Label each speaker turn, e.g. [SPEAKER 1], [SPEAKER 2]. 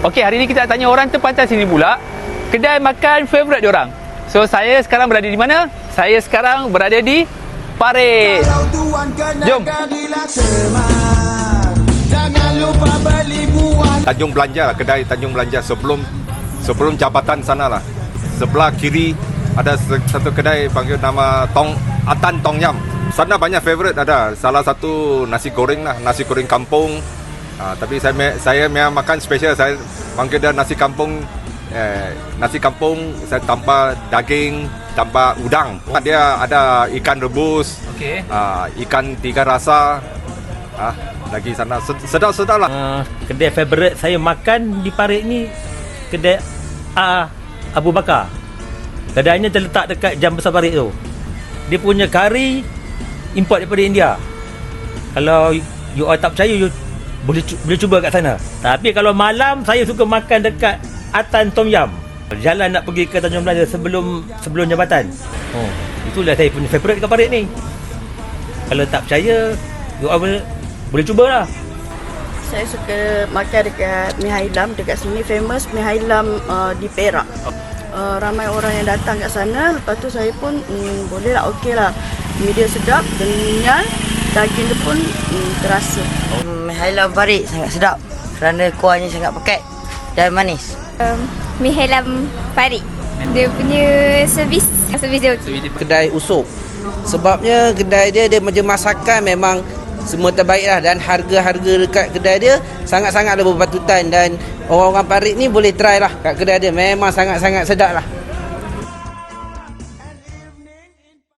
[SPEAKER 1] Okey, hari ni kita nak tanya orang terpantas sini pula, kedai makan favourite diorang. So, saya sekarang berada di mana? Saya sekarang berada di Parit. Jom.
[SPEAKER 2] Tanjung Belanja lah, kedai Tanjung Belanja sebelum jabatan sana lah. Sebelah kiri ada satu kedai panggil nama Atan Tong Yam. Sana banyak favourite ada. Salah satu nasi goreng lah, nasi goreng kampung. Tapi saya memang makan special. Saya panggil dia nasi kampung. Nasi kampung saya tambah daging, tambah udang. Dia ada ikan rebus, ikan tiga rasa. Lagi sana sedap-sedap lah.
[SPEAKER 3] Kedai favourite saya makan di Parit ni kedai Abu Bakar. Kedainya terletak dekat Jam Besar Parit tu. Dia punya kari import daripada India. Kalau you all tak percaya, you boleh cuba kat sana. Tapi kalau malam saya suka makan dekat Atan Tom Yam. Jalan nak pergi ke Tanjung Belanja sebelum jabatan. Itulah saya punya favourite dekat Parit ni. Kalau tak percaya, you all boleh cubalah.
[SPEAKER 4] Saya suka makan dekat Mi Hailam. Dekat sini famous Mi Hailam di Perak. Ramai orang yang datang kat sana. Lepas tu saya pun boleh lah, okey lah. Media sedap, kenyal, daging dia pun terasa.
[SPEAKER 5] Mi Hailam Parit sangat sedap kerana kuahnya sangat pekat dan manis.
[SPEAKER 6] Mi Hailam Parit, dia punya servis dia okey.
[SPEAKER 7] Kedai Usop. Sebabnya kedai dia macam masakan memang semua terbaik lah, dan harga-harga dekat kedai dia sangat-sangat ada berpatutan, dan orang-orang Parit ni boleh try lah kat kedai dia, memang sangat-sangat sedap lah.